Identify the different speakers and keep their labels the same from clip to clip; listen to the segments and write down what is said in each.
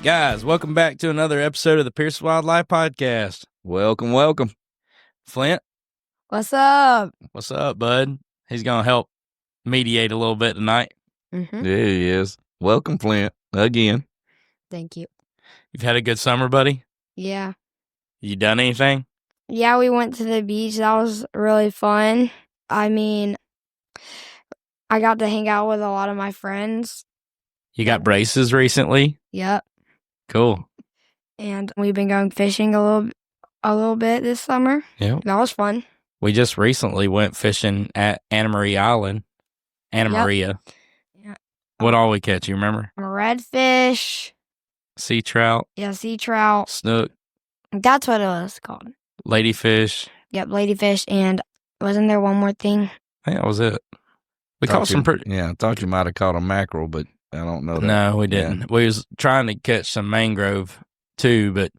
Speaker 1: Guys, welcome back to another episode of the Pierce Wildlife Podcast.
Speaker 2: Welcome.
Speaker 1: Flint,
Speaker 3: What's up?
Speaker 1: what's up, bud? He's going to help mediate a little bit tonight.
Speaker 3: Mm-hmm.
Speaker 2: Yeah, he is. Welcome, Flint, again.
Speaker 3: Thank you.
Speaker 1: You've had a good summer, buddy?
Speaker 3: Yeah.
Speaker 1: You done anything?
Speaker 3: Yeah, we went to the beach. That was really fun. I mean, I got to hang out with a lot of my friends.
Speaker 1: You got braces recently?
Speaker 3: Yep.
Speaker 1: Cool.
Speaker 3: And we've been going fishing a little bit this summer.
Speaker 1: Yeah.
Speaker 3: That was fun.
Speaker 1: We just recently went fishing at Anna Maria Island. Anna
Speaker 3: Yep.
Speaker 1: Maria.
Speaker 3: Yeah.
Speaker 1: What all we catch, you remember?
Speaker 3: Redfish.
Speaker 1: Sea trout,
Speaker 3: Yeah, sea trout.
Speaker 1: snook,
Speaker 3: That's what it was called.
Speaker 1: ladyfish.
Speaker 3: Yep, ladyfish. And wasn't there one more thing?
Speaker 1: I think that was it. We caught some pretty...
Speaker 2: Yeah, I thought you might have caught a mackerel, but I don't know that.
Speaker 1: No, we didn't.
Speaker 2: Yeah.
Speaker 1: We was trying to catch some mangrove too, but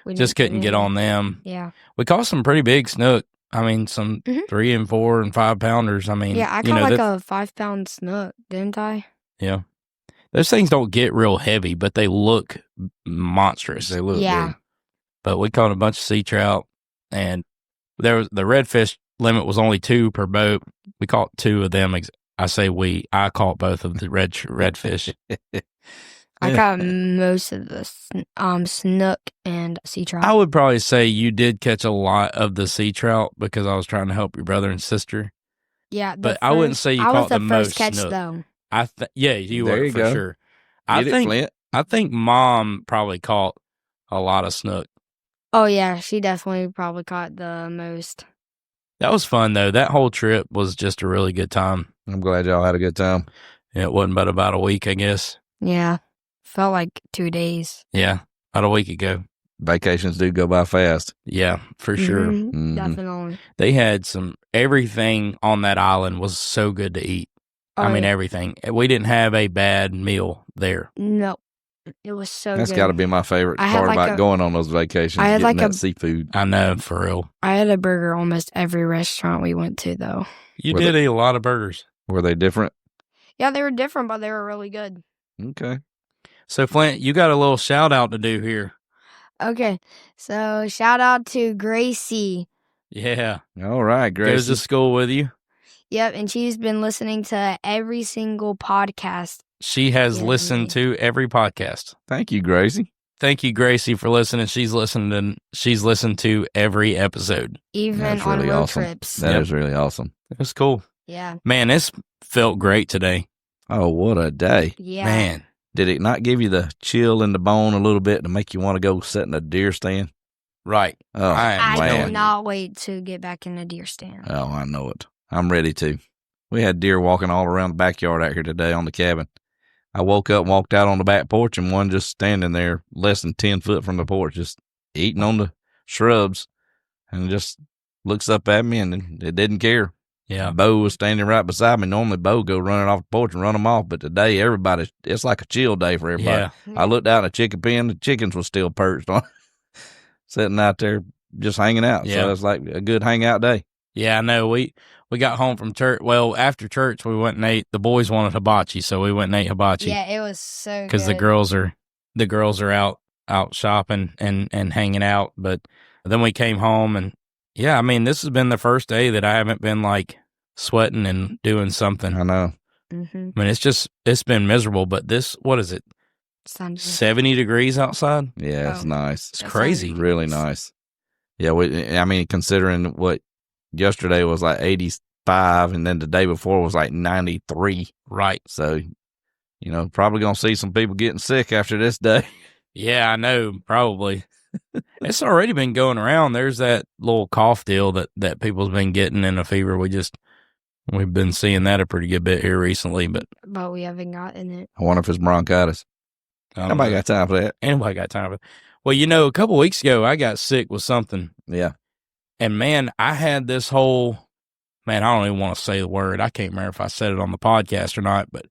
Speaker 3: We
Speaker 1: just
Speaker 3: didn't
Speaker 1: couldn't get on them.
Speaker 3: Yeah.
Speaker 1: We caught some pretty big snook. I mean, some
Speaker 3: Mhm.
Speaker 1: 3 and 4 and 5 pounders. I mean,
Speaker 3: Yeah, I
Speaker 1: you
Speaker 3: caught
Speaker 1: know,
Speaker 3: like a 5-pound snook, didn't I?
Speaker 1: yeah. Those things don't get real heavy, but they look monstrous.
Speaker 2: They look
Speaker 3: Yeah.
Speaker 2: big.
Speaker 1: But we caught a bunch of sea trout, and there was the redfish limit was only 2 per boat. We caught 2 of them. I caught both of the redfish.
Speaker 3: I caught most of the snook and sea trout.
Speaker 1: I would probably say you did catch a lot of the sea trout because I was trying to help your brother and sister.
Speaker 3: Yeah,
Speaker 1: But I wouldn't say you caught the
Speaker 3: I was the
Speaker 1: most
Speaker 3: first catch
Speaker 1: snook.
Speaker 3: though.
Speaker 1: Yeah, you
Speaker 2: There
Speaker 1: were
Speaker 2: you
Speaker 1: for
Speaker 2: go.
Speaker 1: sure.
Speaker 2: Get it, Flint?
Speaker 1: I think Mom probably caught a lot of snook.
Speaker 3: Oh yeah, she definitely probably caught the most.
Speaker 1: That was fun though. That whole trip was just a really good time.
Speaker 2: I'm glad y'all had a good time.
Speaker 1: It wasn't but about a week, I guess.
Speaker 3: Yeah, felt like 2 days.
Speaker 1: Yeah, about a week ago.
Speaker 2: Vacations do go by fast.
Speaker 1: Yeah, for sure.
Speaker 3: Mhm,
Speaker 2: Mhm.
Speaker 3: Definitely.
Speaker 1: They had everything on that island was so good to eat. I mean,
Speaker 3: yeah.
Speaker 1: everything. We didn't have a bad meal there.
Speaker 3: No, it was so
Speaker 2: That's
Speaker 3: good.
Speaker 2: got to be my favorite
Speaker 3: I had
Speaker 2: part
Speaker 3: like
Speaker 2: about
Speaker 3: a-
Speaker 2: going on those vacations.
Speaker 3: I had
Speaker 2: getting
Speaker 3: like
Speaker 2: that
Speaker 3: a-
Speaker 2: seafood.
Speaker 1: I know, for real.
Speaker 3: I had a burger almost every restaurant we went to though.
Speaker 1: You
Speaker 2: Were
Speaker 1: did eat a lot of burgers.
Speaker 2: Were they different?
Speaker 3: Yeah, they were different, but they were really good.
Speaker 2: Okay.
Speaker 1: So, Flint, you got a little shout out to do here.
Speaker 3: Okay, so shout out to Gracie.
Speaker 1: Yeah.
Speaker 2: All right,
Speaker 1: Goes
Speaker 2: Gracie.
Speaker 1: to school with you.
Speaker 3: Yep, and she's been listening to every single podcast.
Speaker 1: She has
Speaker 3: Yeah,
Speaker 1: listened to every podcast.
Speaker 2: Thank you, Gracie.
Speaker 1: Thank you, Gracie, for listening. She's listened to every episode.
Speaker 3: Even
Speaker 2: That's
Speaker 3: on
Speaker 2: really
Speaker 3: road
Speaker 2: awesome.
Speaker 3: trips.
Speaker 2: That is
Speaker 1: Yep.
Speaker 2: really awesome.
Speaker 1: It was cool.
Speaker 3: Yeah.
Speaker 1: Man, this felt great today.
Speaker 2: Oh, what a day.
Speaker 3: Yeah.
Speaker 1: Man.
Speaker 2: Did it not give you the chill in the bone a little bit to make you want to go sit in a deer stand?
Speaker 1: Right.
Speaker 2: Oh,
Speaker 1: I am
Speaker 3: I
Speaker 1: man.
Speaker 3: cannot wait to get back in a deer stand.
Speaker 2: Oh, I know it. I'm ready to. We had deer walking all around the backyard out here today on the cabin. I woke up and walked out on the back porch, and one just standing there less than 10 foot from the porch, just eating on the shrubs, and just looks up at me, and it didn't care.
Speaker 1: Yeah.
Speaker 2: Bo was standing right beside me. Normally, Bo go running off the porch and run them off, but today, it's like a chill day for everybody.
Speaker 1: Yeah.
Speaker 2: I looked out in the chicken pen. The chickens were still perched on, sitting out there just hanging out.
Speaker 1: Yeah.
Speaker 2: So it's like a good hangout day.
Speaker 1: Yeah, I know. We got home from church. Well, after church, we went and ate. The boys wanted hibachi, so we went and ate hibachi.
Speaker 3: Yeah, it was so good.
Speaker 1: Because the girls are out shopping and hanging out. But then we came home, and yeah, I mean, this has been the first day that I haven't been like sweating and doing something.
Speaker 2: I know.
Speaker 3: Mm-hmm.
Speaker 1: I mean, it's been miserable. But what is it? 70 degrees outside.
Speaker 2: Yeah, it's
Speaker 3: Oh.
Speaker 2: nice.
Speaker 1: It's
Speaker 3: That
Speaker 1: crazy.
Speaker 3: sounds
Speaker 2: Really nice. Yeah, considering what yesterday was like 85, and then the day before was like 93.
Speaker 1: Right.
Speaker 2: So, probably going to see some people getting sick after this day.
Speaker 1: Yeah, I know. Probably. It's already been going around. There's that little cough deal that people's been getting in a fever. We've been seeing that a pretty good bit here recently, but
Speaker 3: we haven't gotten it.
Speaker 2: I wonder if it's bronchitis.
Speaker 1: I don't
Speaker 2: Nobody
Speaker 1: know.
Speaker 2: got time for that.
Speaker 1: Anybody got time for it? Well, a couple weeks ago, I got sick with something.
Speaker 2: Yeah.
Speaker 1: And, man, I had this I don't even want to say the word. I can't remember if I said it on the podcast or not, but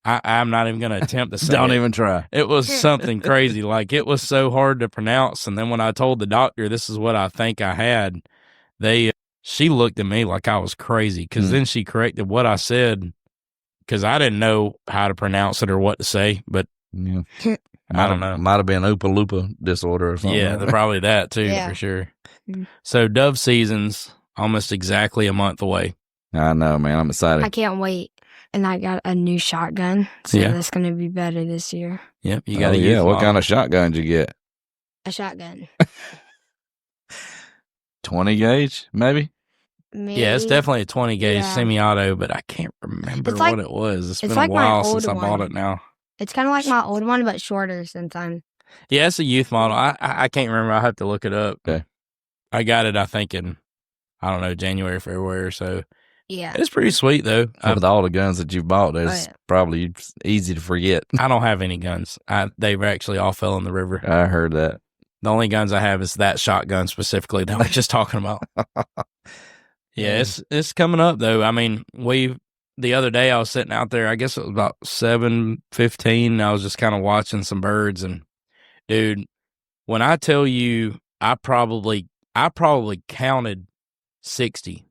Speaker 1: I'm not even going to attempt to say
Speaker 2: Don't
Speaker 1: it.
Speaker 2: even try.
Speaker 1: It was something crazy. Like, it was so hard to pronounce. And then when I told the doctor this is what I think I had, she looked at me like I was crazy because then she corrected what I said because I didn't know how to pronounce it or what to say. But
Speaker 2: Yeah.
Speaker 1: I don't know.
Speaker 2: Might have been Oopa Loopa disorder or something.
Speaker 1: Yeah, probably that too,
Speaker 3: Yeah.
Speaker 1: for sure.
Speaker 3: Mm.
Speaker 1: So dove season's almost exactly a month away.
Speaker 2: I know, man. I'm excited.
Speaker 3: I can't wait. And I got a new shotgun, so
Speaker 1: Yeah.
Speaker 3: that's going to be better this year.
Speaker 1: Yep, you got a youth
Speaker 2: yeah. What
Speaker 1: model.
Speaker 2: kind of shotgun did you get?
Speaker 3: A shotgun.
Speaker 2: 20 gauge, maybe?
Speaker 3: Maybe.
Speaker 1: Yeah, it's definitely a 20 gauge
Speaker 3: Yeah.
Speaker 1: semi-auto, but I can't remember
Speaker 3: It's like-
Speaker 1: what it was. It's
Speaker 3: it's
Speaker 1: been
Speaker 3: like
Speaker 1: a
Speaker 3: my
Speaker 1: while since I
Speaker 3: old
Speaker 1: bought
Speaker 3: one.
Speaker 1: it now.
Speaker 3: It's kind of like my old one, but shorter since I'm.
Speaker 1: Yeah, it's a youth model. I can't remember. I have to look it up.
Speaker 2: Okay.
Speaker 1: I got it, I think, in, I don't know, January, February or so.
Speaker 3: Yeah.
Speaker 1: It's pretty sweet, though.
Speaker 2: With all the guns that you've bought, it's
Speaker 3: yeah.
Speaker 2: probably easy to forget.
Speaker 1: I don't have any guns. They've actually all fell in the river.
Speaker 2: I heard that.
Speaker 1: The only guns I have is that shotgun specifically that we're just talking about. Yeah, it's coming up, though. I mean, the other day I was sitting out there, I guess it was about 7:15. I was just kind of watching some birds, and dude, when I tell you, I probably counted 60,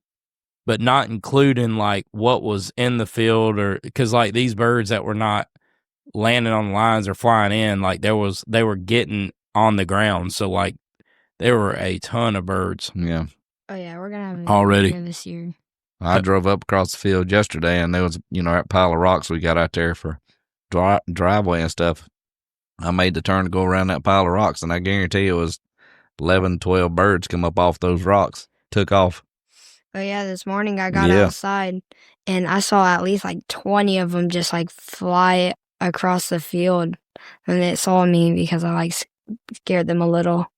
Speaker 1: but not including like what was in the field, or because like these birds that were not landing on the lines or flying in, like they were getting on the ground. So like there were a ton of birds.
Speaker 2: Yeah.
Speaker 3: Oh, yeah. We're going to have a
Speaker 1: Already.
Speaker 3: year this year.
Speaker 2: I drove up across the field yesterday, and there was, that pile of rocks we got out there for driveway and stuff. I made the turn to go around that pile of rocks, and I guarantee it was 11, 12 birds come up off those rocks, took off.
Speaker 3: Oh, yeah. This morning I got outside, and I saw at least like 20 of them just like fly across the field. And it saw me because I like scared them a little.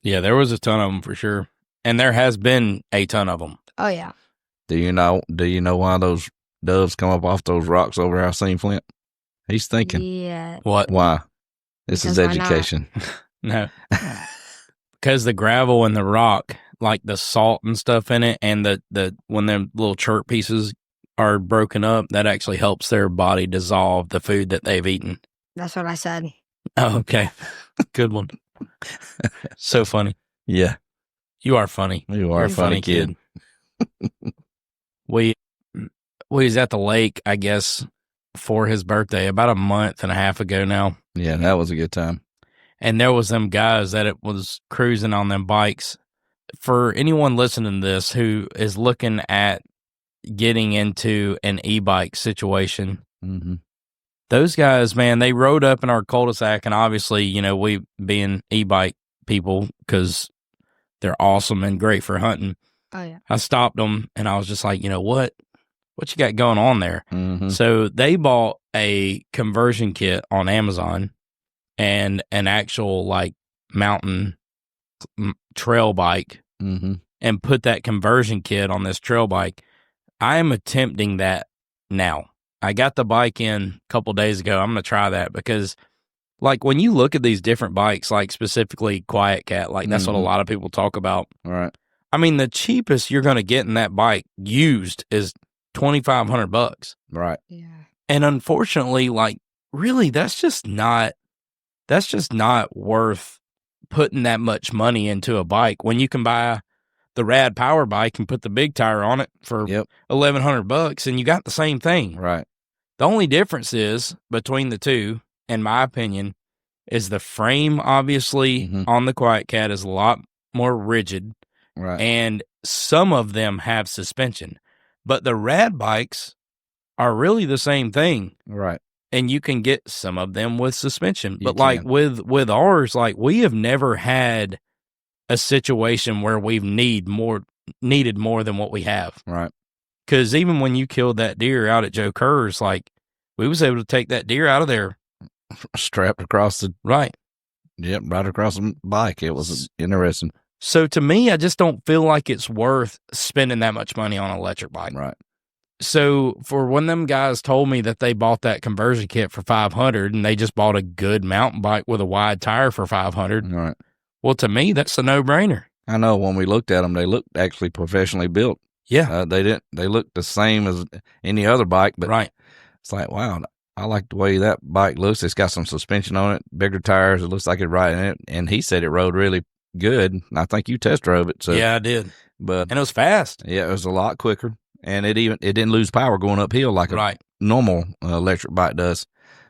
Speaker 1: Yeah, there was a ton of them for sure. And there has been a ton of them.
Speaker 3: Oh, yeah.
Speaker 2: Do you know why those doves come up off those rocks over there? I seen Flint. He's thinking.
Speaker 3: Yeah.
Speaker 1: What?
Speaker 2: Why? This is
Speaker 3: Because why not?
Speaker 2: education.
Speaker 1: No. Because the gravel and the rock, like the salt and stuff in it, and the when them little chert pieces are broken up, that actually helps their body dissolve the food that they've eaten.
Speaker 3: That's what I said.
Speaker 1: Oh, okay. Good one. So funny.
Speaker 2: Yeah.
Speaker 1: You are funny.
Speaker 2: You are
Speaker 1: You're
Speaker 2: a funny kid.
Speaker 1: We was at the lake, I guess, for his birthday about a month and a half ago now.
Speaker 2: Yeah, that was a good time.
Speaker 1: And there was them guys that it was cruising on them bikes. For anyone listening to this who is looking at getting into an e-bike situation,
Speaker 2: Mm-hmm.
Speaker 1: those guys, man, they rode up in our cul-de-sac, and obviously, we being e-bike people, because they're awesome and great for hunting.
Speaker 3: Oh, yeah.
Speaker 1: I stopped them, and I was just like, what you got going on there?
Speaker 2: Mm-hmm.
Speaker 1: So they bought a conversion kit on Amazon and an actual like mountain trail bike,
Speaker 2: Mm-hmm.
Speaker 1: and put that conversion kit on this trail bike. I am attempting that now. I got the bike in a couple days ago. I'm going to try that because like when you look at these different bikes, like specifically Quiet Cat, like that's what a lot of people talk about.
Speaker 2: All right.
Speaker 1: I mean, the cheapest you're going to get in that bike used is $2,500.
Speaker 2: Right.
Speaker 3: Yeah.
Speaker 1: And unfortunately, like really, that's just not worth putting that much money into a bike when you can buy the Rad Power bike and put the big tire on it for $1,100 and you got the same thing.
Speaker 2: Right.
Speaker 1: The only difference is between the two, in my opinion, is the frame obviously on the Quiet Cat is a lot more rigid.
Speaker 2: Right.
Speaker 1: And some of them have suspension, but the Rad bikes are really the same thing.
Speaker 2: Right.
Speaker 1: And you can get some of them with suspension.
Speaker 2: You
Speaker 1: But like
Speaker 2: can.
Speaker 1: with ours, like we have never had a situation where we've needed more than what we have.
Speaker 2: Right.
Speaker 1: Because even when you killed that deer out at Joe Kerr's, like we was able to take that deer out of there.
Speaker 2: Strapped across the
Speaker 1: Right.
Speaker 2: right across the bike. It was interesting.
Speaker 1: So to me, I just don't feel like it's worth spending that much money on an electric bike.
Speaker 2: Right.
Speaker 1: So for when them guys told me that they bought that conversion kit for $500 and they just bought a good mountain bike with a wide tire for $500,
Speaker 2: Right.
Speaker 1: well, to me, that's a no-brainer.
Speaker 2: I know when we looked at them, they looked actually professionally built.
Speaker 1: Yeah.
Speaker 2: They looked the same as any other bike, but
Speaker 1: Right.
Speaker 2: it's like, wow, I like the way that bike looks. It's got some suspension on it, bigger tires. It looks like it right in it. And he said it rode really good. I think you test drove it. So
Speaker 1: Yeah, I did.
Speaker 2: but
Speaker 1: And it was fast.
Speaker 2: yeah, it was a lot quicker, and it didn't lose power going uphill like a
Speaker 1: Right.
Speaker 2: normal electric bike does.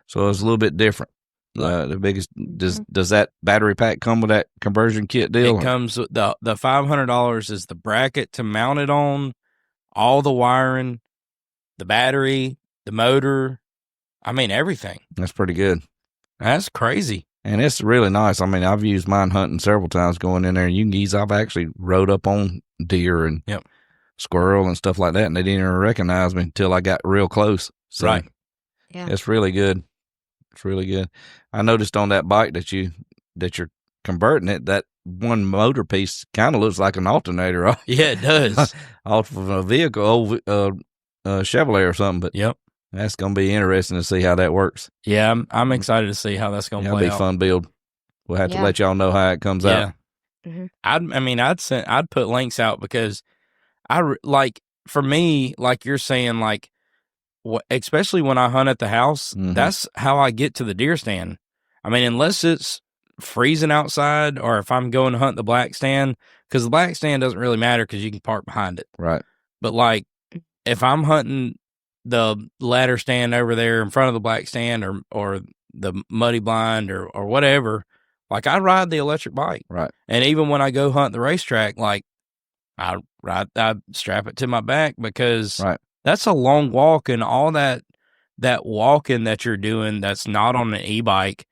Speaker 2: So it was a little bit different. The biggest. Does that battery pack come with that conversion kit deal?
Speaker 1: It comes with the $500 is the bracket to mount it on, all the wiring, the battery, the motor. I mean, everything.
Speaker 2: That's pretty good.
Speaker 1: That's crazy.
Speaker 2: And it's really nice. I mean, I've used mine hunting several times going in there. And you can geese. I've actually rode up on deer and squirrel and stuff like that, and they didn't even recognize me until I got real close. So
Speaker 1: right.
Speaker 3: Yeah.
Speaker 2: It's really good. It's really good. I noticed on that bike that you're converting it, that one motor piece kind of looks like an alternator.
Speaker 1: Yeah, it does.
Speaker 2: Off of a vehicle, old Chevrolet or something. But that's going to be interesting to see how that works.
Speaker 1: Yeah, I'm excited to see how that's going to play out.
Speaker 2: It'll be a fun build. We'll have to let y'all know how it comes out.
Speaker 3: Mm-hmm.
Speaker 1: I'd put links out because for me, like you're saying, like especially when I hunt at the house, that's how I get to the deer stand. I mean, unless it's freezing outside or if I'm going to hunt the black stand, because the black stand doesn't really matter because you can park behind it.
Speaker 2: Right.
Speaker 1: But like if I'm hunting the ladder stand over there in front of the black stand or the muddy blind or whatever, like I ride the electric bike.
Speaker 2: Right.
Speaker 1: And even when I go hunt the racetrack, like I strap it to my back because that's a long walk, and all that walking that you're doing that's not on an e-bike,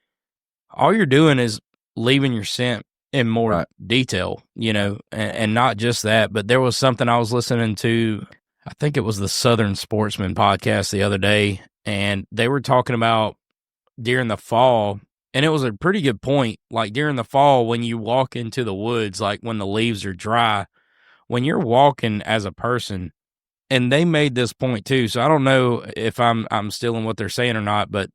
Speaker 1: all you're doing is leaving your scent in more detail, and not just that, but there was something I was listening to, I think it was the Southern Sportsman podcast the other day, and they were talking about during the fall, and it was a pretty good point. Like during the fall, when you walk into the woods, like when the leaves are dry, when you're walking as a person, and they made this point too, so I don't know if I'm stealing what they're saying or not, but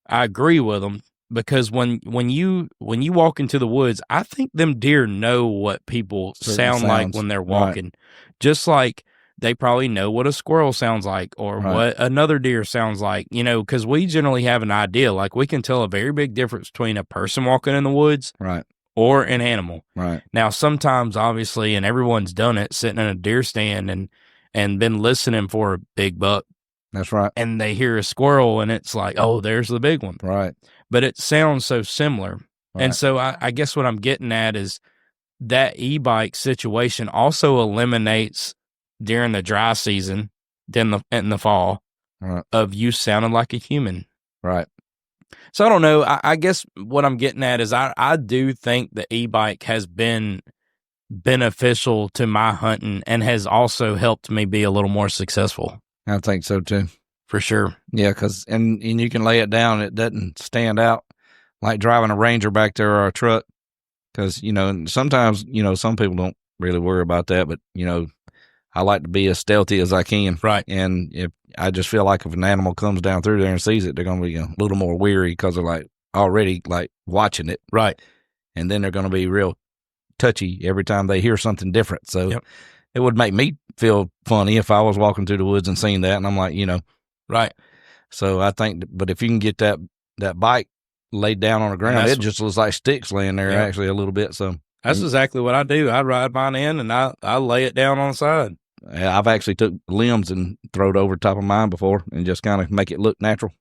Speaker 1: I agree with them because when you walk into the woods, I think them deer know what people sound like when they're walking, just like they probably know what a squirrel sounds like or what another deer sounds like, because we generally have an idea. Like we can tell a very big difference between a person walking in the woods or an animal.
Speaker 2: Right.
Speaker 1: Now, sometimes, obviously, and everyone's done it, sitting in a deer stand and been listening for a big buck.
Speaker 2: That's right.
Speaker 1: And they hear a squirrel, and it's like, oh, there's the big one.
Speaker 2: Right.
Speaker 1: But it sounds so similar. Right. And so I guess what I'm getting at is that e-bike situation also eliminates during the dry season, in the fall, of you sounding like a human.
Speaker 2: Right.
Speaker 1: So I don't know. I guess what I'm getting at is I do think the e-bike has been beneficial to my hunting and has also helped me be a little more successful.
Speaker 2: I think so too.
Speaker 1: For sure.
Speaker 2: Yeah, because and you can lay it down. It doesn't stand out like driving a Ranger back there or a truck. Because, sometimes, some people don't really worry about that. But, I like to be as stealthy as I can.
Speaker 1: Right.
Speaker 2: And if I just feel like if an animal comes down through there and sees it, they're going to be a little more weary because they're like already like watching it.
Speaker 1: Right.
Speaker 2: And then they're going to be real touchy every time they hear something different. So it would make me feel funny if I was walking through the woods and seeing that. And I'm like,
Speaker 1: Right.
Speaker 2: So I think, but if you can get that bike laid down on the ground, it just looks like sticks laying there actually a little bit. So
Speaker 1: that's exactly what I do. I ride mine in and I lay it down on the side.
Speaker 2: I've actually took limbs and thrown it over top of mine before and just kind of make it look natural.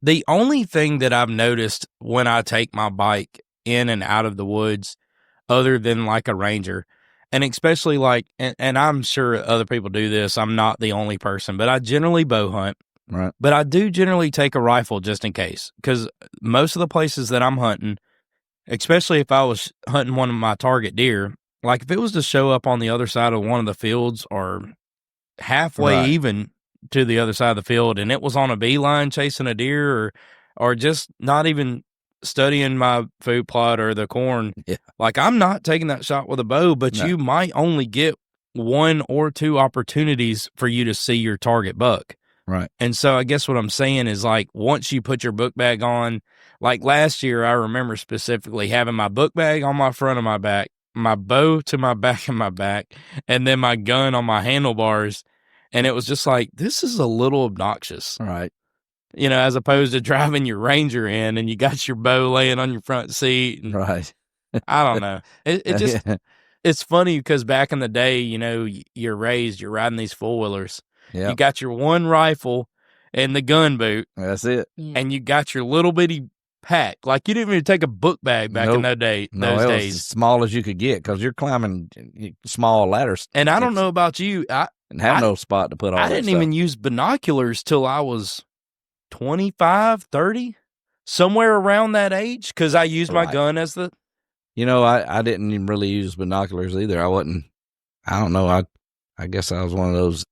Speaker 1: The only thing that I've noticed when I take my bike in and out of the woods, other than like a Ranger, and especially like, and I'm sure other people do this, I'm not the only person, but I generally bow hunt.
Speaker 2: Right.
Speaker 1: But I do generally take a rifle just in case, because most of the places that I'm hunting, especially if I was hunting one of my target deer, like if it was to show up on the other side of one of the fields or halfway even to the other side of the field and it was on a beeline chasing a deer or just not even studying my food plot or the corn, like I'm not taking that shot with a bow, but you might only get one or two opportunities for you to see your target buck.
Speaker 2: Right.
Speaker 1: And so I guess what I'm saying is like once you put your book bag on, like last year, I remember specifically having my book bag on my front of my back, my bow to my back of my back, and then my gun on my handlebars. And it was just like, this is a little obnoxious.
Speaker 2: Right.
Speaker 1: As opposed to driving your Ranger in and you got your bow laying on your front seat. And
Speaker 2: right.
Speaker 1: I don't know. It just, it's funny because back in the day, you're riding these four-wheelers.
Speaker 2: Yep.
Speaker 1: You got your one rifle and the gun boot.
Speaker 2: That's it.
Speaker 1: And you got your little bitty pack. Like, you didn't even take a book bag back in those
Speaker 2: No,
Speaker 1: days.
Speaker 2: it was as small as you could get because you're climbing small ladders.
Speaker 1: And I don't know about you.
Speaker 2: And have no spot to put all that
Speaker 1: I didn't
Speaker 2: stuff.
Speaker 1: even use binoculars till I was 25, 30, somewhere around that age, because I used my gun as the...
Speaker 2: I didn't even really use binoculars either. I don't know. I guess I was one of those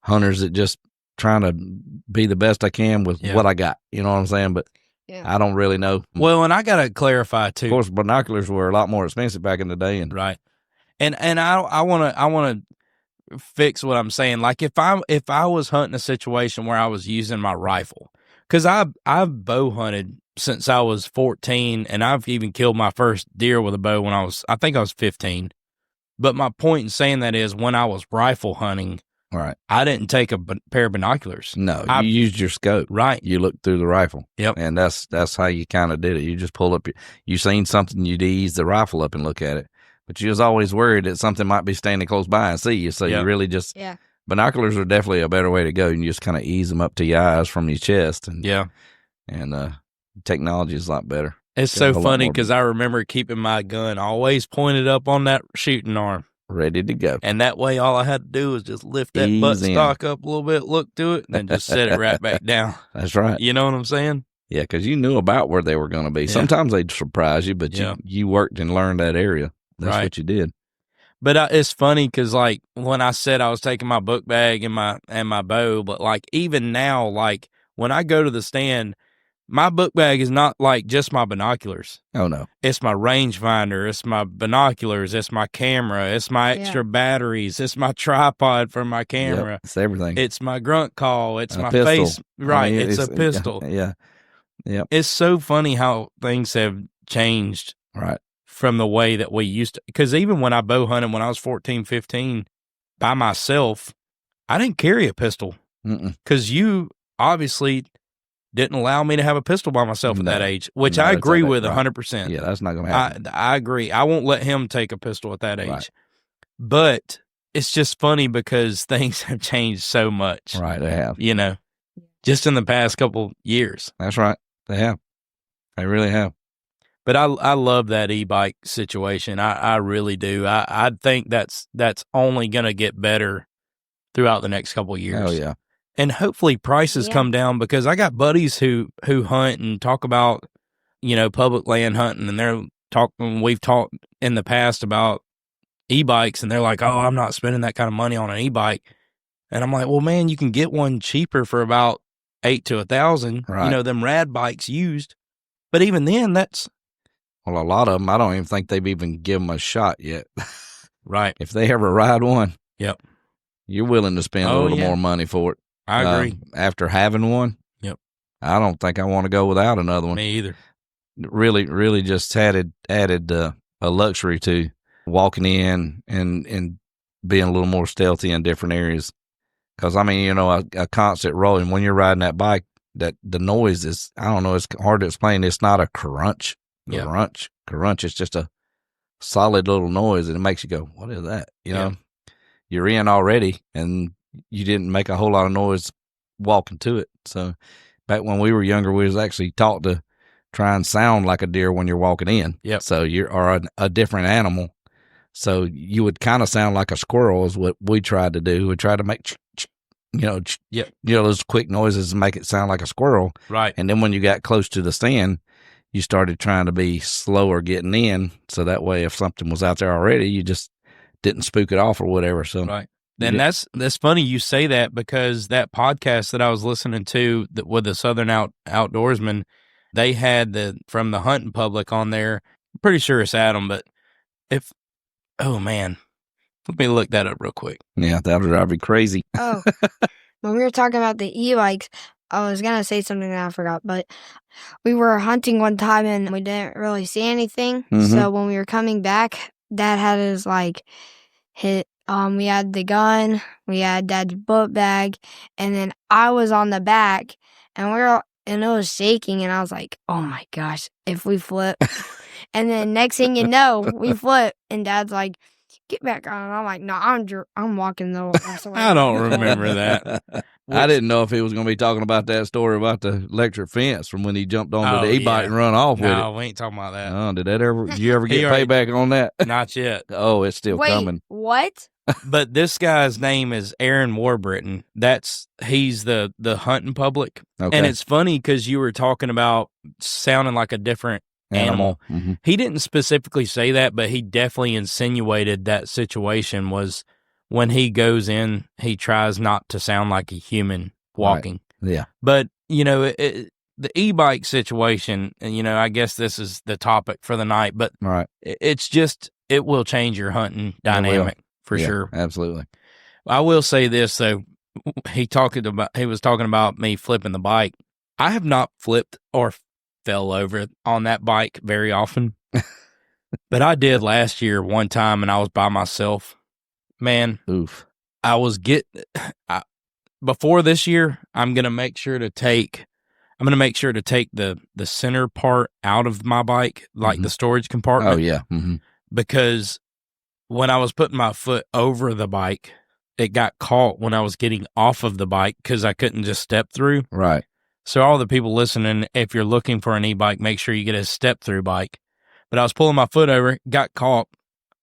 Speaker 2: hunters that just trying to be the best I can with what I got. You know what I'm saying? But I don't really know.
Speaker 1: Well, and I got to clarify too.
Speaker 2: Of course, binoculars were a lot more expensive back in the day. And
Speaker 1: right. And I want to fix what I'm saying. Like, if I was hunting a situation where I was using my rifle, because I've bow hunted since I was 14, and I've even killed my first deer with a bow when I think I was 15. But my point in saying that is, when I was rifle hunting,
Speaker 2: right,
Speaker 1: I didn't take a pair of binoculars.
Speaker 2: No, you used your scope.
Speaker 1: Right.
Speaker 2: You looked through the rifle.
Speaker 1: Yep.
Speaker 2: And that's how you kind of did it. You just pull up, you seen something, you'd ease the rifle up and look at it. But you was always worried that something might be standing close by and see you. So you really just, binoculars are definitely a better way to go. You just kind of ease them up to your eyes from your chest. And, and technology is a lot better.
Speaker 1: It's so funny because I remember keeping my gun always pointed up on that shooting arm,
Speaker 2: ready to go.
Speaker 1: And that way, all I had to do was just lift that buttstock up a little bit, look through it, and then just set it right back down.
Speaker 2: That's right.
Speaker 1: You know what I'm saying?
Speaker 2: Yeah, because you knew about where they were going to be. Sometimes they'd surprise you, but you worked and learned that area. That's what you did.
Speaker 1: But it's funny because, like, when I said I was taking my book bag and my bow, but like even now, like when I go to the stand, my book bag is not like just my binoculars.
Speaker 2: Oh, no.
Speaker 1: It's my rangefinder. It's my binoculars. It's my camera. It's my extra batteries. It's my tripod for my camera.
Speaker 2: It's everything.
Speaker 1: It's my grunt call. It's my
Speaker 2: pistol.
Speaker 1: face. Right. It's a pistol.
Speaker 2: Yeah.
Speaker 1: It's so funny how things have changed.
Speaker 2: Right.
Speaker 1: From the way that we used to. Because even when I bow hunted when I was 14, 15, by myself, I didn't carry a pistol. Because you obviously didn't allow me to have a pistol by myself at that age, which I agree with 100%.
Speaker 2: Yeah, that's not going to happen.
Speaker 1: I agree. I won't let him take a pistol at that age. Right. But it's just funny because things have changed so much.
Speaker 2: Right, they have.
Speaker 1: You know, just in the past couple years.
Speaker 2: That's right. They have. They really have.
Speaker 1: But I love that e-bike situation. I really do. I think that's only going to get better throughout the next couple of years.
Speaker 2: Oh, yeah.
Speaker 1: And hopefully prices come down, because I got buddies who hunt and talk about, public land hunting, and we've talked in the past about e-bikes, and they're like, oh, I'm not spending that kind of money on an e-bike. And I'm like, well, man, you can get one cheaper for about $800 to $1,000,
Speaker 2: right.
Speaker 1: Them rad bikes used. But even then, that's...
Speaker 2: Well, a lot of them, I don't even think they've even given them a shot yet.
Speaker 1: Right.
Speaker 2: If they ever ride one,
Speaker 1: yep,
Speaker 2: you're willing to spend a little more money for it.
Speaker 1: I agree.
Speaker 2: After having one,
Speaker 1: yep,
Speaker 2: I don't think I want to go without another one.
Speaker 1: Me either.
Speaker 2: Really, really just added a luxury to walking in and being a little more stealthy in different areas. Because, I mean, a constant rolling, when you're riding that bike, that the noise is, I don't know, it's hard to explain. It's not a crunch. Crunch. It's just a solid little noise, and it makes you go, what is that? You're in already, and you didn't make a whole lot of noise walking to it. So back when we were younger, we was actually taught to try and sound like a deer when you're walking in.
Speaker 1: Yep.
Speaker 2: So you are a different animal. So you would kind of sound like a squirrel is what we tried to do. We tried to make, those quick noises and make it sound like a squirrel.
Speaker 1: Right.
Speaker 2: And then when you got close to the stand, you started trying to be slower getting in, so that way if something was out there already, you just didn't spook it off or whatever. So
Speaker 1: right. And that's funny you say that, because that podcast that I was listening to with the Southern Outdoorsman, they had from the hunting public on there. I'm pretty sure it's Adam, but oh man, let me look that up real quick.
Speaker 2: Yeah, that would drive me crazy.
Speaker 3: Oh, when we were talking about the e-bikes, I was going to say something that I forgot, but we were hunting one time and we didn't really see anything. Mm-hmm. So when we were coming back, Dad had his we had the gun, we had Dad's book bag, and then I was on the back, and it was shaking, and I was like, oh my gosh, if we flip. And then next thing you know, we flip, and Dad's like, get back on. And I'm like, no, I'm walking the rest of the way.
Speaker 1: I don't remember that.
Speaker 2: I didn't know if he was going to be talking about that story about the electric fence from when he jumped onto the e-bike and run off with it.
Speaker 1: No, we ain't talking about that.
Speaker 2: Oh, did you ever get payback on that?
Speaker 1: Not yet.
Speaker 2: Oh, it's still coming.
Speaker 3: What?
Speaker 1: But this guy's name is Aaron Warburton. He's the hunting public.
Speaker 2: Okay.
Speaker 1: And it's funny because you were talking about sounding like a different animal.
Speaker 2: Mm-hmm.
Speaker 1: He didn't specifically say that, but he definitely insinuated that situation was when he goes in, he tries not to sound like a human walking.
Speaker 2: Right. Yeah.
Speaker 1: But, the e-bike situation, I guess this is the topic for the night, but
Speaker 2: right.
Speaker 1: It's just, it will change your hunting dynamic for sure.
Speaker 2: Absolutely.
Speaker 1: I will say this, though. He was talking about me flipping the bike. I have not flipped or fell over on that bike very often, but I did last year one time, and I was by myself. Man,
Speaker 2: oof!
Speaker 1: Before this year, I'm gonna make sure to take the center part out of my bike, like the storage compartment.
Speaker 2: Oh yeah,
Speaker 1: because when I was putting my foot over the bike, it got caught when I was getting off of the bike because I couldn't just step through.
Speaker 2: Right.
Speaker 1: So all the people listening, if you're looking for an e-bike, make sure you get a step-through bike. But I was pulling my foot over, got caught.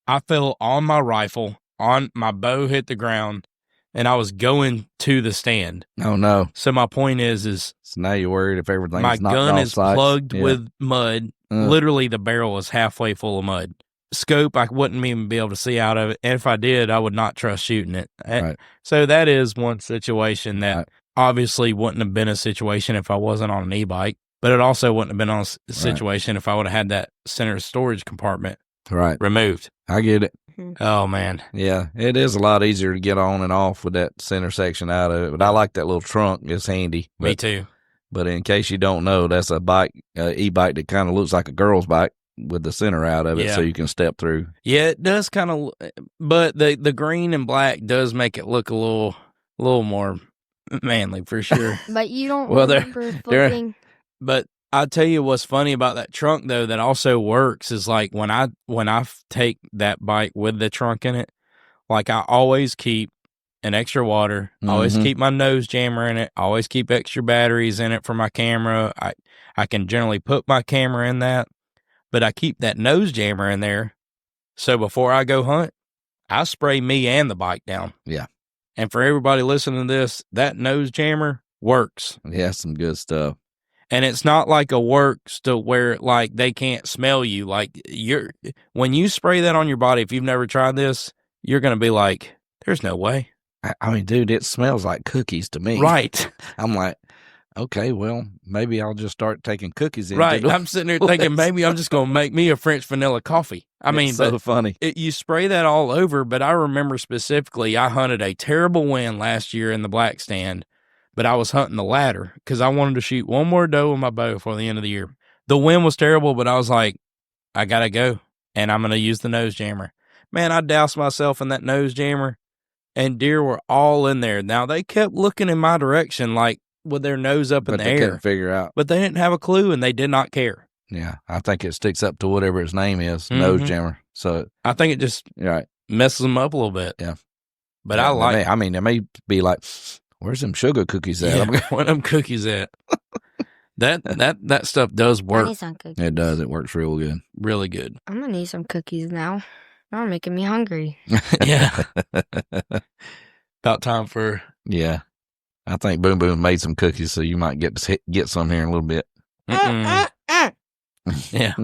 Speaker 1: I fell on my rifle, on my bow hit the ground, and I was going to the stand.
Speaker 2: Oh, no.
Speaker 1: So my point is
Speaker 2: so now you're worried if everything's
Speaker 1: my
Speaker 2: knocked
Speaker 1: gun
Speaker 2: off
Speaker 1: is
Speaker 2: sights.
Speaker 1: plugged with mud. Literally, the barrel is halfway full of mud. Scope, I wouldn't even be able to see out of it. And if I did, I would not trust shooting it.
Speaker 2: Right.
Speaker 1: So that is one situation that obviously wouldn't have been a situation if I wasn't on an e-bike, but it also wouldn't have been on a situation if I would have had that center storage compartment removed.
Speaker 2: I get it.
Speaker 1: Oh, man.
Speaker 2: Yeah, it is a lot easier to get on and off with that center section out of it, but I like that little trunk. It's handy.
Speaker 1: Me too.
Speaker 2: But in case you don't know, that's a bike, e-bike that kind of looks like a girl's bike with the center out of it so you can step through.
Speaker 1: Yeah, it does kind of, but the green and black does make it look a little more manly for sure.
Speaker 3: But you don't remember flipping.
Speaker 1: But I'll tell you what's funny about that trunk though that also works is like when I take that bike with the trunk in it, like I always keep an extra water, always keep my nose jammer in it, always keep extra batteries in it for my camera. I can generally put my camera in that, but I keep that nose jammer in there. So before I go hunt, I spray me and the bike down.
Speaker 2: Yeah.
Speaker 1: And for everybody listening to this, that nose jammer works.
Speaker 2: Yeah, some good stuff.
Speaker 1: And it's not like a works to where like they can't smell you. Like when you spray that on your body, if you've never tried this, you're going to be like, there's no way.
Speaker 2: I mean, dude, it smells like cookies to me.
Speaker 1: Right.
Speaker 2: I'm like, okay, well, maybe I'll just start taking cookies in.
Speaker 1: Right. I'm sitting there thinking maybe I'm just going to make me a French vanilla coffee. I mean,
Speaker 2: so funny.
Speaker 1: You spray that all over, but I remember specifically I hunted a terrible wind last year in the black stand, but I was hunting the ladder because I wanted to shoot one more doe with my bow before the end of the year. The wind was terrible, but I was like, I got to go, and I'm going to use the nose jammer. Man, I doused myself in that nose jammer, and deer were all in there. Now, they kept looking in my direction like with their nose up in the air.
Speaker 2: But they couldn't figure out.
Speaker 1: But they didn't have a clue, and they did not care.
Speaker 2: Yeah, I think it sticks up to whatever its name is, nose jammer. So
Speaker 1: I think it just messes them up a little bit.
Speaker 2: Yeah.
Speaker 1: But I like
Speaker 2: I mean, it may be like, where's them sugar cookies at?
Speaker 1: Yeah, where them cookies at? That stuff does work.
Speaker 3: I need some cookies.
Speaker 2: It does. It works real good.
Speaker 1: Really good.
Speaker 3: I'm going to need some cookies now. Y'all making me hungry.
Speaker 1: Yeah. About time for...
Speaker 2: Yeah. I think Boom Boom made some cookies, so you might get some here in a little bit.
Speaker 1: Yeah.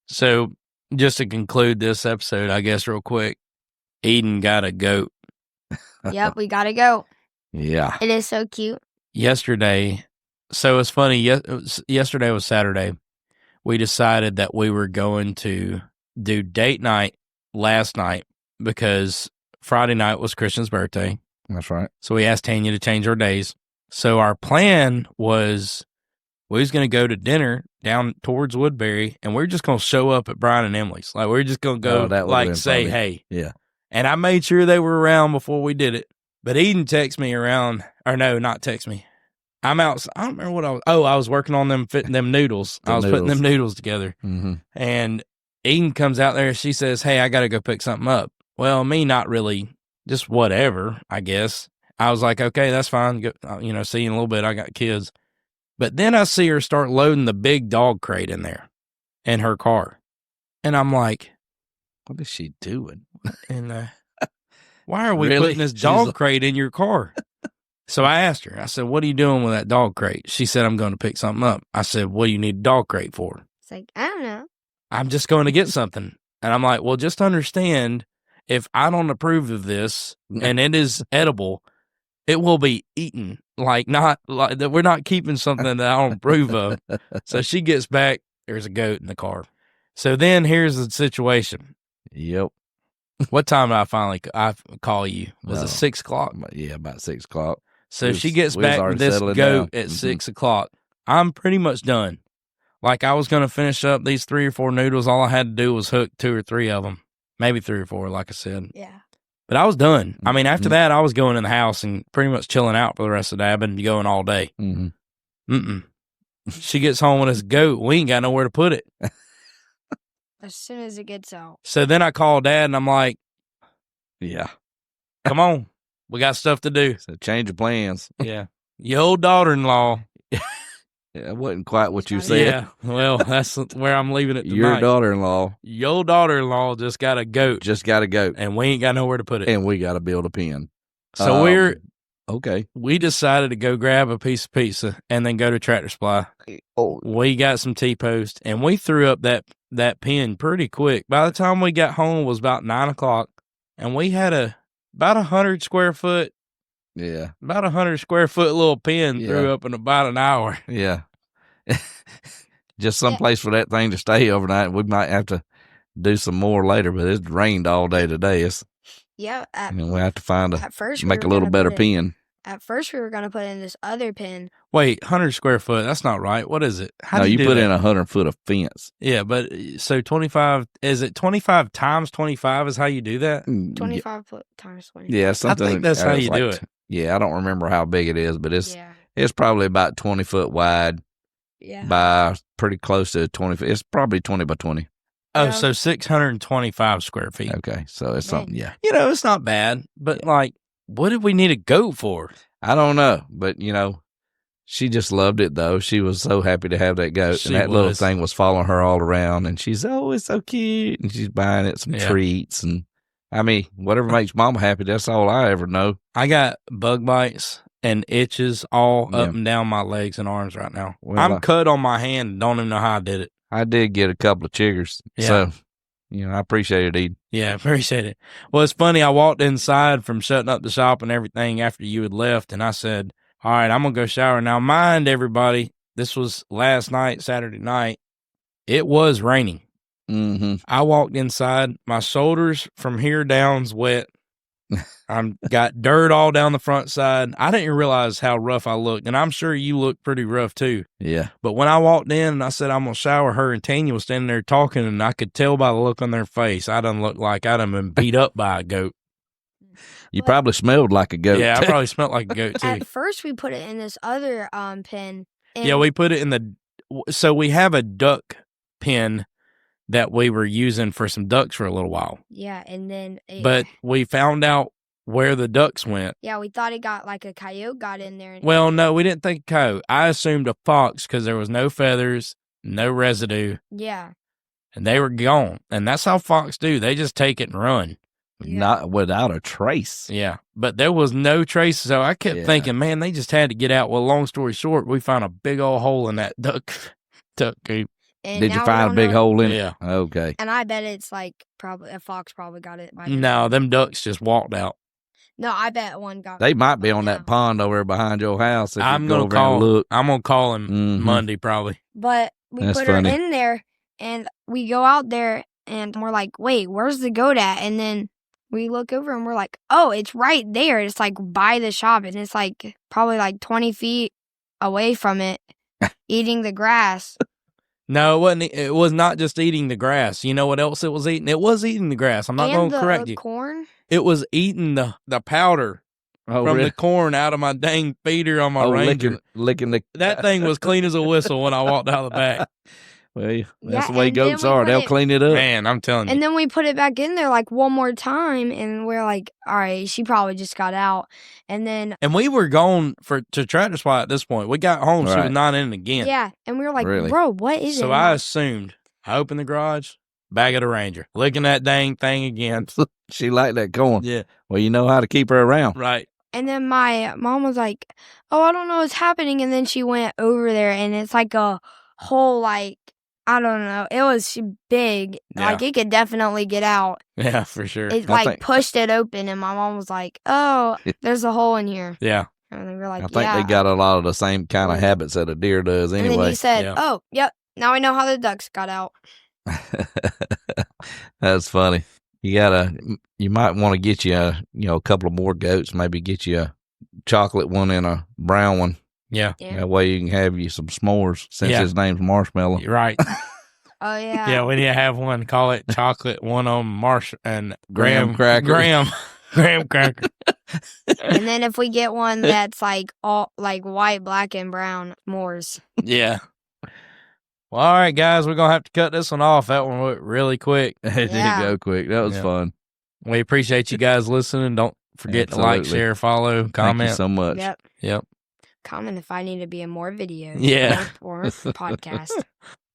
Speaker 1: So, just to conclude this episode, I guess real quick, Eden got a goat.
Speaker 3: Yep, we got to go.
Speaker 2: Yeah.
Speaker 3: It is so cute.
Speaker 1: Yesterday, so it's funny, yesterday was Saturday. We decided that we were going to do date night last night because Friday night was Christian's birthday.
Speaker 2: That's right.
Speaker 1: So we asked Tanya to change our days. So our plan was we was going to go to dinner down towards Woodbury, and we're just going to show up at Brian and Emily's. Like, we're just going to go, say, hey.
Speaker 2: Yeah.
Speaker 1: And I made sure they were around before we did it. But Eden texted me around, or no, not text me. I'm out. I don't remember what I was. Oh, I was working on them noodles. I was putting them noodles together.
Speaker 2: Mm-hmm.
Speaker 1: And Eden comes out there. She says, hey, I got to go pick something up. Well, me, not really, just whatever, I guess. I was like, okay, that's fine. Go, see you in a little bit. I got kids. But then I see her start loading the big dog crate in there in her car. And I'm like,
Speaker 2: what is she doing?
Speaker 1: And why are we
Speaker 2: Really?
Speaker 1: putting this dog crate in your car? So I asked her, I said, what are you doing with that dog crate? She said, I'm going to pick something up. I said, what do you need a dog crate for?
Speaker 3: It's like, I don't know.
Speaker 1: I'm just going to get something. And I'm like, well, just understand, if I don't approve of this and it is edible, it will be eaten. Like, not like that. We're not keeping something that I don't approve of. So she gets back. There's a goat in the car. So then here's the situation.
Speaker 2: Yep.
Speaker 1: What time did I call you? Was it 6 o'clock?
Speaker 2: Yeah, about 6 o'clock.
Speaker 1: So she gets back with this goat at 6 o'clock. I'm pretty much done. Like, I was going to finish up these 3 or 4 noodles. All I had to do was hook 2 or 3 of them. Maybe 3 or 4, like I said.
Speaker 3: Yeah.
Speaker 1: But I was done. I mean, after that, I was going in the house and pretty much chilling out for the rest of the day. I've been going all day. She gets home with this goat. We ain't got nowhere to put it.
Speaker 3: As soon as it gets out.
Speaker 1: So then I call Dad, and I'm like,
Speaker 2: yeah,
Speaker 1: come on. We got stuff to do.
Speaker 2: So change of plans.
Speaker 1: Yeah. Your old daughter-in-law.
Speaker 2: Yeah, it wasn't quite what you said.
Speaker 1: Yeah, well, that's where I'm leaving it tonight.
Speaker 2: Your daughter-in-law.
Speaker 1: Your daughter-in-law just got a goat.
Speaker 2: Just got a goat.
Speaker 1: And we ain't got nowhere to put it.
Speaker 2: And we got to build a pen.
Speaker 1: So
Speaker 2: okay.
Speaker 1: We decided to go grab a piece of pizza and then go to Tractor Supply.
Speaker 2: Oh.
Speaker 1: We got some T-post, and we threw up that pen pretty quick. By the time we got home, it was about 9 o'clock, and we had about 100 square foot.
Speaker 2: Yeah.
Speaker 1: About 100 square foot little pen threw up in about an hour.
Speaker 2: Yeah. Just someplace for that thing to stay overnight. We might have to do some more later, but it's rained all day today. We have to find make a little better pen.
Speaker 3: At first, we were going to put in this other pen.
Speaker 1: Wait, 100 square foot? That's not right. What is it?
Speaker 2: How do you put in 100 foot of fence?
Speaker 1: Yeah, but so 25, is it 25 times 25 is how you do that?
Speaker 3: 25 foot times 25.
Speaker 2: Yeah, something.
Speaker 1: I think that's how you do it.
Speaker 2: Yeah, I don't remember how big it is, but it's probably about 20 foot wide by pretty close to 20 feet. It's probably 20 by 20.
Speaker 1: Oh, so 625 square feet.
Speaker 2: Okay, so it's something,
Speaker 1: it's not bad, but like, what did we need a goat for?
Speaker 2: I don't know, but she just loved it though. She was so happy to have that goat, and that little thing was following her all around, and she's, oh, it's so cute, and she's buying it some treats, and I mean, whatever makes Mama happy, that's all I ever know.
Speaker 1: I got bug bites and itches all up and down my legs and arms right now. Well, I'm cut on my hand and don't even know how I did it.
Speaker 2: I did get a couple of chiggers, so I appreciate it, Eden.
Speaker 1: Yeah, appreciate it. Well, it's funny. I walked inside from shutting up the shop and everything after you had left, and I said, all right, I'm going to go shower. Now, mind everybody, this was last night, Saturday night. It was raining.
Speaker 2: Mm-hmm.
Speaker 1: I walked inside. My shoulders from here down's wet. I got dirt all down the front side. I didn't realize how rough I looked, and I'm sure you look pretty rough too.
Speaker 2: Yeah.
Speaker 1: But when I walked in and I said I'm going to shower, her and Tanya was standing there talking, and I could tell by the look on their face, I done looked like I done been beat up by a goat.
Speaker 2: You probably smelled like a goat.
Speaker 1: Yeah, I probably smelled like a goat too.
Speaker 3: At first, we put it in this other pen.
Speaker 1: Yeah, we put it in so we have a duck pen that we were using for some ducks for a little while.
Speaker 3: Yeah, and then...
Speaker 1: But we found out where the ducks went.
Speaker 3: Yeah, we thought it got like a coyote got in there.
Speaker 1: Well, no, we didn't think coyote. I assumed a fox because there was no feathers, no residue.
Speaker 3: Yeah.
Speaker 1: And they were gone. And that's how fox do. They just take it and run.
Speaker 3: Yeah.
Speaker 2: Not without a trace.
Speaker 1: Yeah. But there was no trace. So I kept thinking, man, they just had to get out. Well, long story short, we found a big old hole in that duck coop.
Speaker 3: And
Speaker 2: did you find a big hole in it?
Speaker 1: Yeah.
Speaker 2: Okay.
Speaker 3: And I bet it's like probably a fox probably got it.
Speaker 1: No, them ducks just walked out.
Speaker 3: No, I bet one got.
Speaker 2: They might be on that pond over there behind your house. If
Speaker 1: I'm
Speaker 2: gonna
Speaker 1: call. I'm gonna call him Monday probably.
Speaker 3: But we put her in there, and we go out there, and we're like, "Wait, where's the goat at?" And then we look over, and we're like, "Oh, it's right there. It's like by the shop, and it's like probably like 20 feet away from it, eating the grass."
Speaker 1: No, it wasn't. It was not just eating the grass. You know what else it was eating? It was eating the grass. I'm not going to correct you.
Speaker 3: Corn?
Speaker 1: It was eating the powder from the corn out of my dang feeder on my Ranger.
Speaker 2: Licking the...
Speaker 1: That thing was clean as a whistle when I walked out of the back.
Speaker 2: Well, that's
Speaker 3: Yeah,
Speaker 2: the way
Speaker 3: and then
Speaker 2: goats
Speaker 3: we
Speaker 2: are.
Speaker 3: put
Speaker 2: They'll
Speaker 3: it-
Speaker 2: clean it up.
Speaker 1: Man, I'm telling you.
Speaker 3: And then we put it back in there like one more time, and we're like, all right, she probably just got out. And then
Speaker 1: And we were going to Tractor Supply at this point. We got home, she was
Speaker 2: Right.
Speaker 1: not in it again.
Speaker 3: yeah, and we were like,
Speaker 2: Really?
Speaker 3: bro, what is it?
Speaker 1: So
Speaker 3: And
Speaker 1: I assumed, I opened the garage, back of the Ranger, licking that dang thing again.
Speaker 2: She liked that corn.
Speaker 1: Yeah,
Speaker 2: Well, you know how to keep her around.
Speaker 1: right.
Speaker 3: And then my mom was like, oh, I don't know what's happening. And then she went over there, and it's like a whole, like, I don't know. It was big.
Speaker 1: Yeah.
Speaker 3: Like, it could definitely get out.
Speaker 1: Yeah, for sure.
Speaker 3: It,
Speaker 2: I
Speaker 3: like,
Speaker 2: think-
Speaker 3: pushed it open, and my mom was like, oh, there's a hole in here.
Speaker 1: Yeah.
Speaker 3: And we were like,
Speaker 2: I think
Speaker 3: yeah.
Speaker 2: they got a lot of the same kind of habits that a deer does
Speaker 3: And then
Speaker 2: anyway.
Speaker 3: he said,
Speaker 1: Yeah.
Speaker 3: oh, yep, now we know how the ducks got out.
Speaker 2: That's funny. You might want to get you a couple of more goats. Maybe get you a chocolate one and a brown one.
Speaker 1: Yeah.
Speaker 3: Yeah.
Speaker 2: That way you can have you some s'mores since
Speaker 1: Yeah.
Speaker 2: his name's Marshmallow.
Speaker 1: You're right.
Speaker 3: Oh, yeah.
Speaker 1: Yeah, we need to have one, call it chocolate, one on Marsh and
Speaker 2: Graham cracker.
Speaker 1: Graham cracker.
Speaker 3: And then if we get one that's like all like white, black, and brown, Moors.
Speaker 1: Yeah. Well, all right, guys, we're going to have to cut this one off. That one went really quick.
Speaker 2: It
Speaker 3: Yeah.
Speaker 2: did go quick. That was
Speaker 1: Yeah.
Speaker 2: fun.
Speaker 1: We appreciate you guys listening. Don't forget to like,
Speaker 2: Absolutely.
Speaker 1: share, follow,
Speaker 2: Thank
Speaker 1: comment.
Speaker 2: you so much.
Speaker 3: Yep.
Speaker 1: Yep.
Speaker 3: Comment if I need to be in more videos.
Speaker 1: Yeah.
Speaker 3: Or podcast.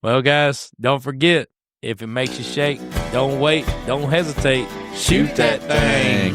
Speaker 1: Well, guys, don't forget, if it makes you shake, don't wait, don't hesitate. Shoot that thing.